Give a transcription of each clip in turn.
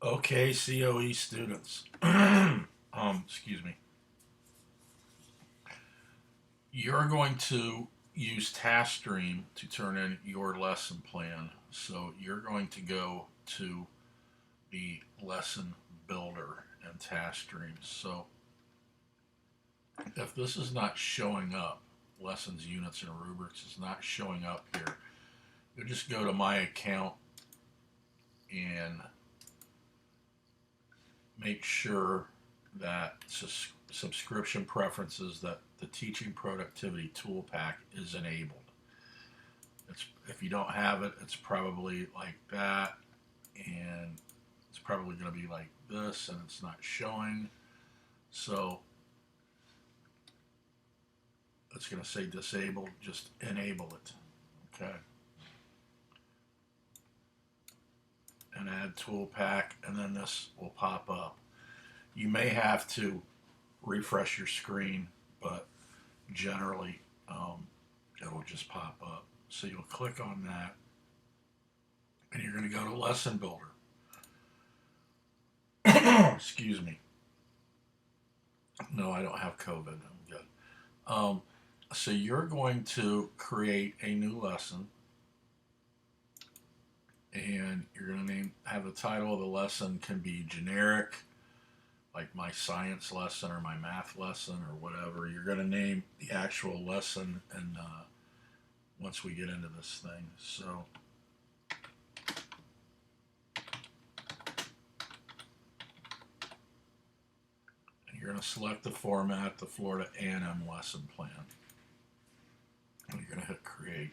Okay, COE students. Excuse me. You're going to use TaskStream to turn in your lesson plan. So you're going to go to the lesson builder in TaskStream. So if this is not showing up, lessons, units, and rubrics is not showing up here, you just go to my account and make sure that subscription preferences, that the teaching productivity tool pack is enabled. If you don't have it, it's probably like that, and it's probably going to be like this, and it's not showing. So it's going to say disabled. Just enable it. Okay. And add tool pack, and then this will pop up. You may have to refresh your screen, but generally it'll just pop up. So you'll click on that, and you're going to go to Lesson Builder. Excuse me. No, I don't have COVID. I'm good. So you're going to create a new lesson, and you're going to have the title of the lesson can be generic, like my science lesson or my math lesson or whatever. You're going to name the actual lesson, and once we get into this thing, so you're going to select the format, the Florida A&M lesson plan, and you're going to hit create.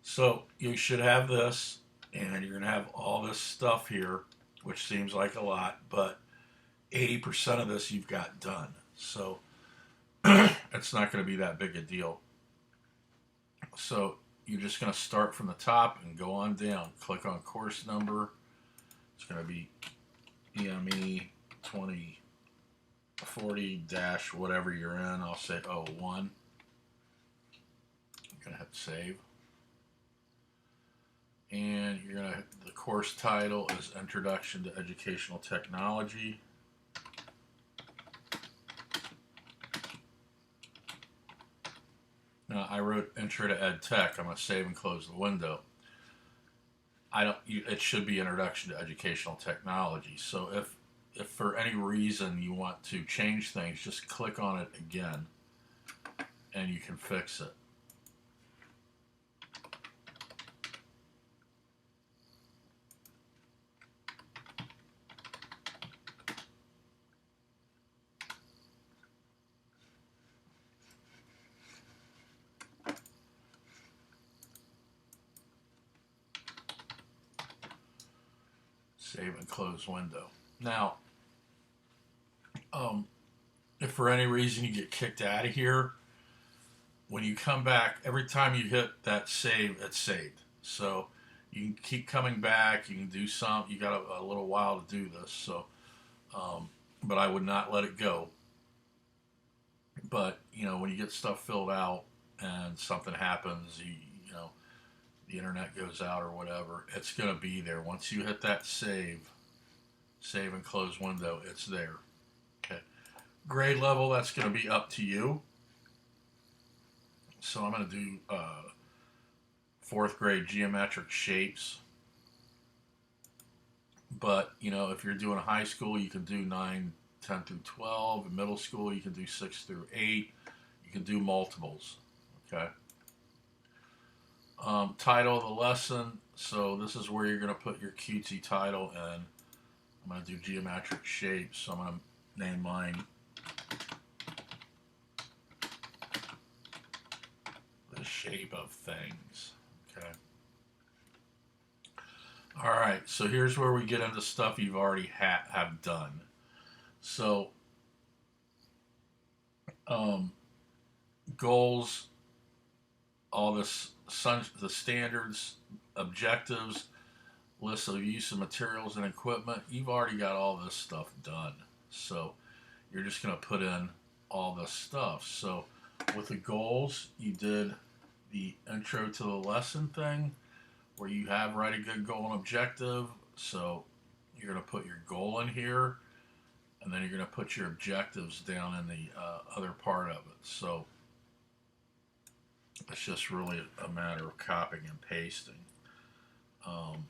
So you should have this, and you're going to have all this stuff here, which seems like a lot, but 80% of this you've got done. So it's not going to be that big a deal. So you're just going to start from the top and go on down. Click on course number. It's going to be EME 2040 dash whatever you're in. I'll say 01. I'm going to hit save. And you're going to, the course title is Introduction to Educational Technology. Now, I wrote Intro to Ed Tech. I'm going to save and close the window. It should be Introduction to Educational Technology. So if for any reason you want to change things, just click on it again and you can fix it. Save and close window. Now, if for any reason you get kicked out of here, when you come back, every time you hit that save, it's saved. So you can keep coming back. You can do some. You got a little while to do this. So, but I would not let it go. But when you get stuff filled out and something happens, you know the internet goes out or whatever, it's going to be there. Once you hit that save and close window, it's there. Okay. Grade level, that's going to be up to you. So I'm going to do fourth grade geometric shapes. But, if you're doing high school, you can do 9, 10 through 12. In middle school, you can do 6 through 8. You can do multiples. Okay. Title of the lesson. So this is where you're going to put your QT title in. I'm going to do geometric shapes. So I'm going to name mine The Shape of Things. Okay. All right. So here's where we get into stuff you've already have done. So goals, all this, the standards, objectives, list of use of materials and equipment. You've already got all this stuff done. So you're just going to put in all this stuff. So with the goals, you did the intro to the lesson thing where you have write a good goal and objective. So You're going to put your goal in here, and then you're going to put your objectives down in the other part of it. So it's just really a matter of copying and pasting. Um,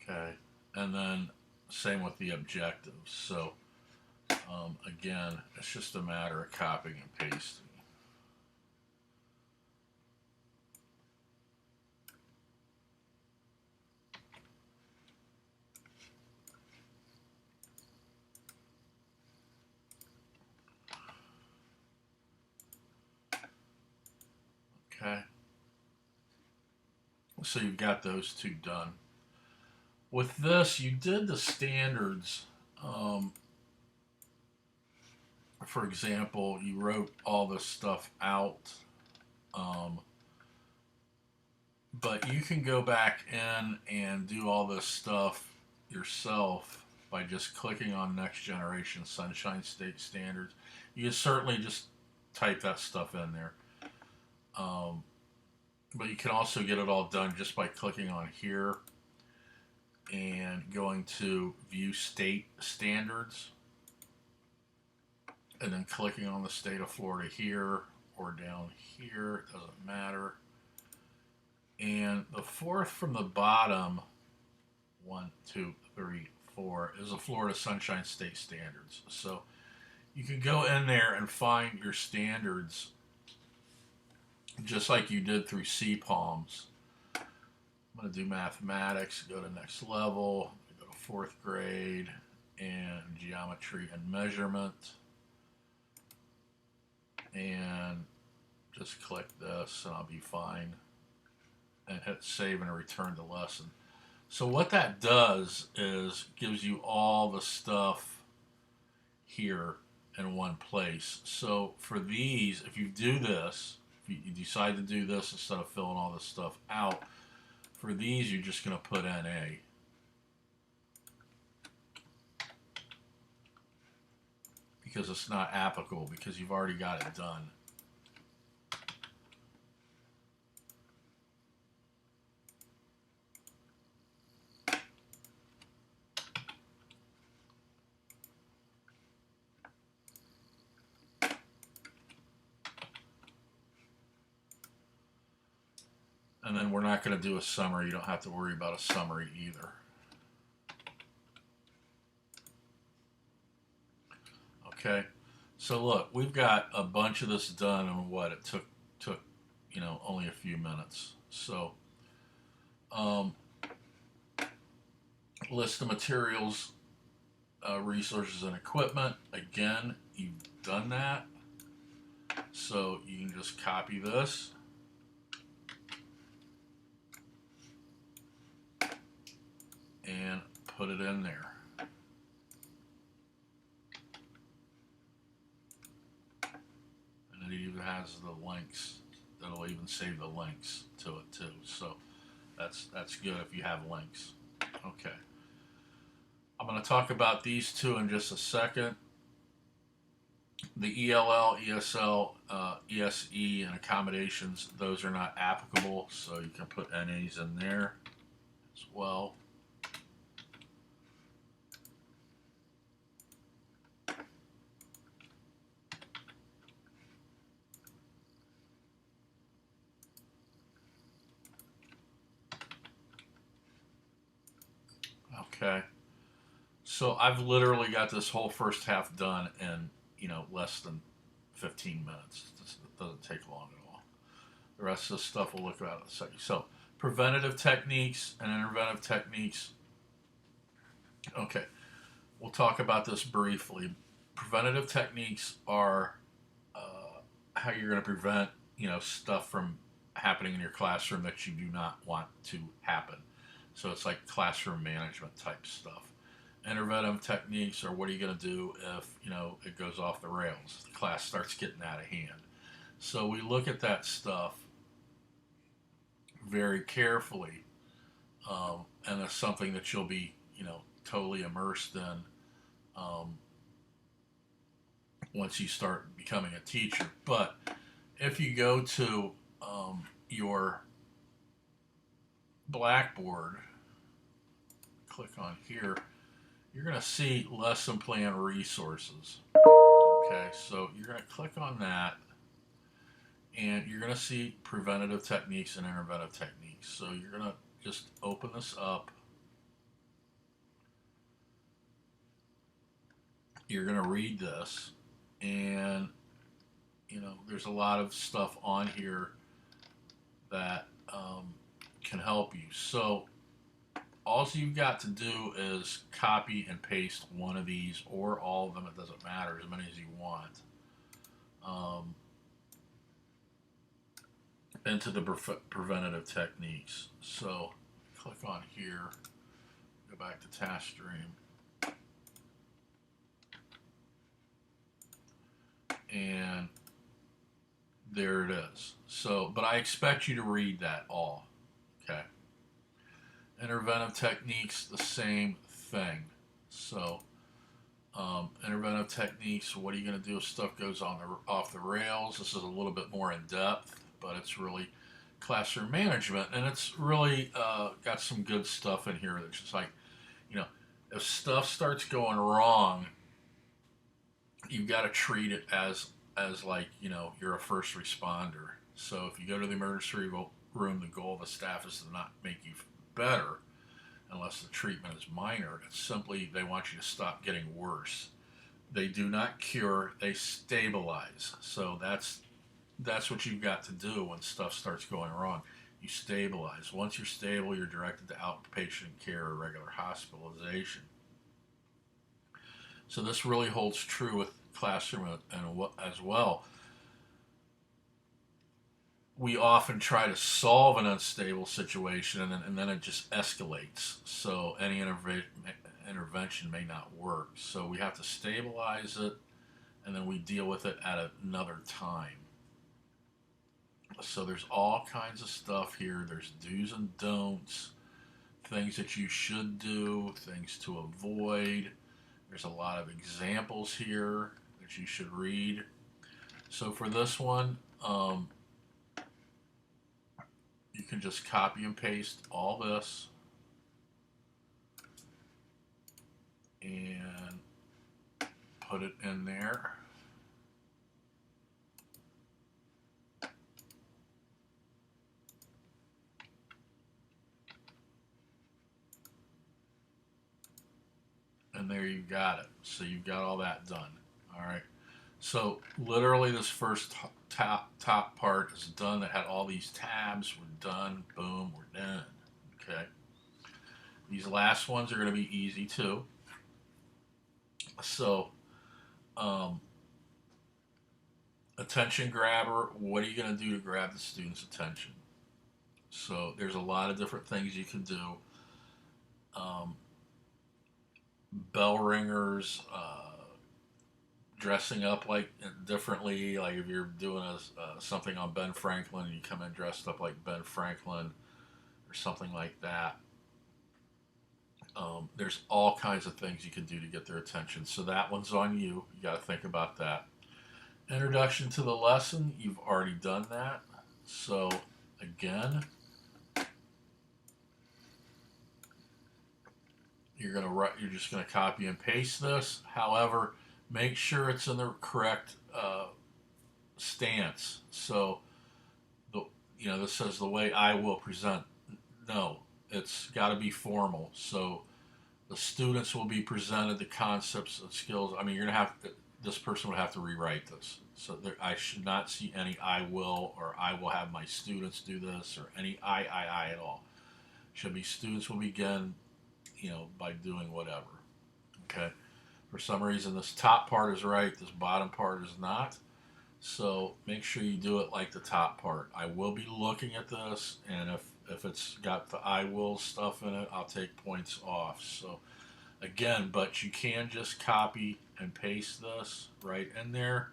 okay, and then same with the objectives. So again, it's just a matter of copying and pasting. Okay, so you've got those two done. With this, you did the standards. Um, for example, you wrote all this stuff out, um, but you can go back in and do all this stuff yourself by just clicking on Next Generation Sunshine State Standards. You can certainly just type that stuff in there. Um, but you can also get it all done just by clicking on here and going to View State Standards, and then clicking on the state of Florida here or down here, it doesn't matter. And the fourth from the bottom, 1, 2, 3, 4, is the Florida Sunshine State Standards. So you can go in there and find your standards just like you did through CPALMs. I'm going to do mathematics, go to next level, go to 4th grade, and geometry and measurement. And just click this and I'll be fine. And hit save and return to lesson. So what that does is gives you all the stuff here in one place. So for these, if you do this, if you decide to do this instead of filling all this stuff out, for these you're just going to put NA. Because it's not applicable, because you've already got it done. And then we're not going to do a summary. You don't have to worry about a summary either. Okay, so look, we've got a bunch of this done in what it took only a few minutes. So list of materials, resources, and equipment. Again, you've done that. So you can just copy this and put it in there. And it even has the links. That'll even save the links to it too. So that's good if you have links. Okay. I'm going to talk about these two in just a second. The ELL, ESL, ESE, and accommodations, those are not applicable, so you can put NAs in there as well. Okay. So I've literally got this whole first half done in, less than 15 minutes. It doesn't take long at all. The rest of the stuff we'll look at in a second. So preventative techniques and interventive techniques. Okay. We'll talk about this briefly. Preventative techniques are how you're going to prevent, stuff from happening in your classroom that you do not want to happen. So it's like classroom management type stuff. Interventive techniques are what are you going to do if it goes off the rails, the class starts getting out of hand. So we look at that stuff very carefully, and it's something that you'll be totally immersed in once you start becoming a teacher. But if you go to your Blackboard, click on here, you're going to see lesson plan resources. Okay, so you're going to click on that, and you're going to see preventative techniques and interventive techniques. So you're going to just open this up. You're going to read this, and there's a lot of stuff on here that can help you. So all you've got to do is copy and paste one of these or all of them. It doesn't matter, as many as you want, into the preventative techniques. So click on here, go back to TaskStream, and there it is. So, but I expect you to read that all. Okay. Interventive techniques, the same thing. So, interventive techniques, what are you going to do if stuff goes off the rails? This is a little bit more in depth, but it's really classroom management, and it's really got some good stuff in here that's just like, if stuff starts going wrong, you've got to treat it as like, you're a first responder. So if you go to the emergency room, the goal of the staff is to not make you better unless the treatment is minor. It's simply they want you to stop getting worse. They do not cure, they stabilize. So that's what you've got to do when stuff starts going wrong. You stabilize. Once you're stable, you're directed to outpatient care or regular hospitalization. So this really holds true with classroom as well. We often try to solve an unstable situation, and then it just escalates. So any intervention may not work. So we have to stabilize it, and then we deal with it at another time. So there's all kinds of stuff here. There's do's and don'ts, things that you should do, things to avoid. There's a lot of examples here that you should read. So for this one, you can just copy and paste all this and put it in there. And there you got it. So you've got all that done. All right. So literally this first top part is done. That had all these tabs. We're done. Boom. We're done. Okay. These last ones are going to be easy too. So attention grabber. What are you going to do to grab the student's attention? So there's a lot of different things you can do. Bell ringers, dressing up like differently, like if you're doing something on Ben Franklin, you come in dressed up like Ben Franklin or something like that. There's all kinds of things you can do to get their attention. So that one's on you. You got to think about that. Introduction to the lesson, you've already done that. So again, you're just gonna copy and paste this. However, make sure it's in the correct stance. So this says the way I will present. No, it's got to be formal. So the students will be presented the concepts and skills. I mean, this person would have to rewrite this. So I should not see any I will, or I will have my students do this, or any I at all. Should be students will begin, by doing whatever. Okay. For some reason, this top part is right, this bottom part is not. So make sure you do it like the top part. I will be looking at this, and if it's got the I will stuff in it, I'll take points off. So again, but you can just copy and paste this right in there.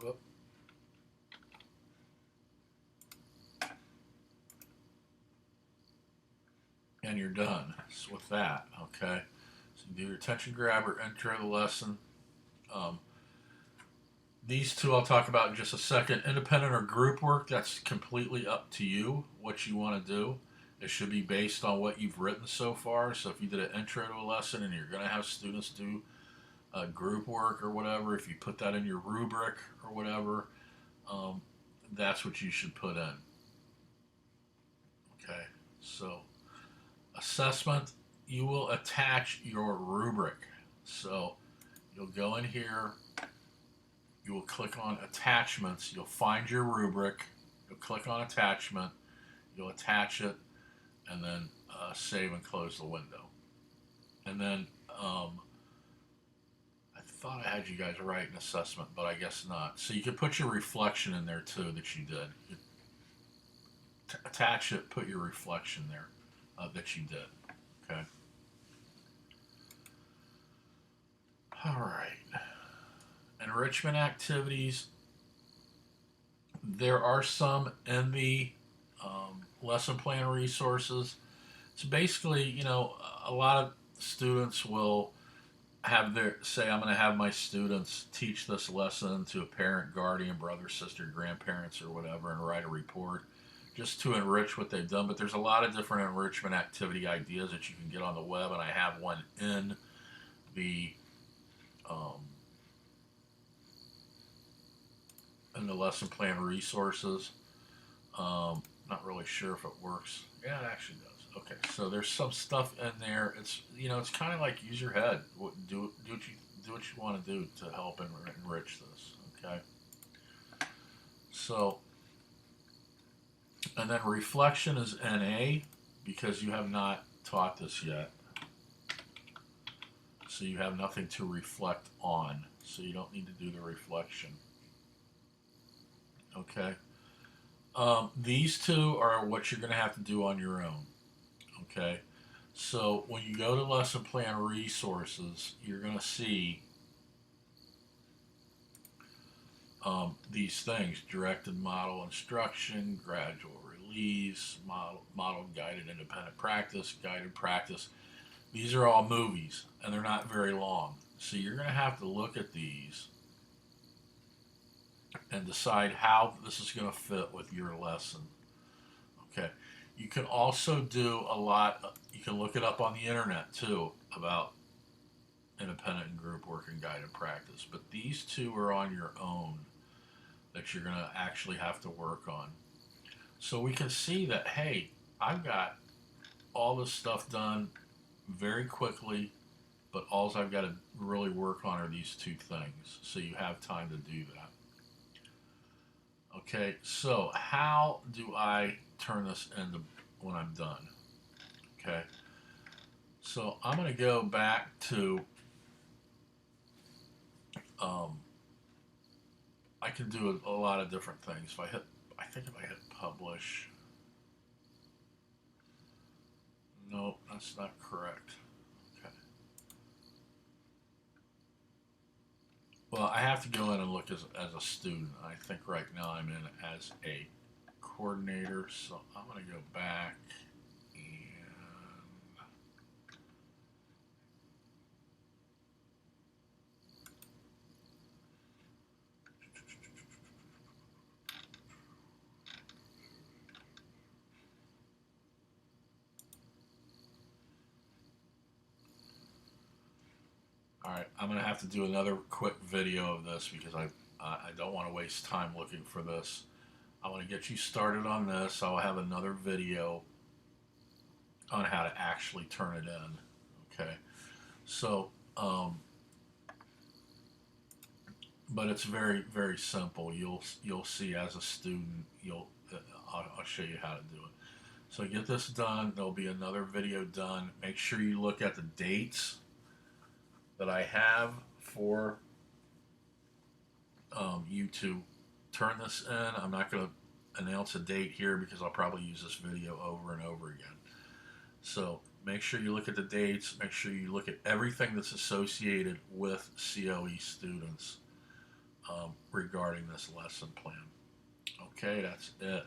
Whoop. and you're done with that. Okay, so you do your attention grabber, intro to the lesson. Um, these two I'll talk about in just a second. Independent or group work, that's completely up to you what you want to do. It should be based on what you've written so far. So if you did an intro to a lesson and you're going to have students do group work or whatever, if you put that in your rubric or whatever, um, that's what you should put in. Okay, so assessment, you will attach your rubric. So you'll go in here, you will click on attachments, you'll find your rubric, you'll click on attachment, you'll attach it, and then save and close the window. And then I thought I had you guys write an assessment, but I guess not. So you can put your reflection in there too that you did. You attach it, put your reflection there that you did. Okay. All right. Enrichment activities. There are some in the lesson plan resources. So basically, you know, a lot of students will have their say, I'm going to have my students teach this lesson to a parent, guardian, brother, sister, grandparents, or whatever, and write a report just to enrich what they've done. But there's a lot of different enrichment activity ideas that you can get on the web, and I have one in the lesson plan resources. Not really sure if it works. Yeah, it actually does. Okay, so there's some stuff in there. It's, you know, it's kind of like use your head. Do what you want to do to help enrich this. Okay. So, and then reflection is NA because you have not taught this yet. So you have nothing to reflect on. So you don't need to do the reflection. Okay. These two are what you're going to have to do on your own. Okay. So when you go to lesson plan resources, you're going to see these things: directed model instruction, gradual release, model guided independent practice, guided practice. These are all movies and they're not very long. So you're going to have to look at these and decide how this is going to fit with your lesson. Okay. You can also do a lot, you can look it up on the internet too about independent and group work and guided practice. But these two are on your own that you're going to actually have to work on. So we can see that, hey, I've got all this stuff done very quickly, but all I've got to really work on are these two things. So you have time to do that. Okay, so how do I turn this into when I'm done? Okay, so I'm going to go back to, I can do a lot of different things. If I think if I hit publish, no, that's not correct. Okay. Well, I have to go in and look as a student. I think right now I'm in as a coordinator, so I'm going to go back and all right, I'm going to have to do another quick video of this because I don't want to waste time looking for this. I want to get you started on this. I'll have another video on how to actually turn it in. Okay, so but it's very, very simple. You'll see as a student. I'll show you how to do it. So get this done. There'll be another video done. Make sure you look at the dates that I have for you to turn this in. I'm not going to announce a date here because I'll probably use this video over and over again. So make sure you look at the dates. Make sure you look at everything that's associated with COE students regarding this lesson plan. Okay, that's it.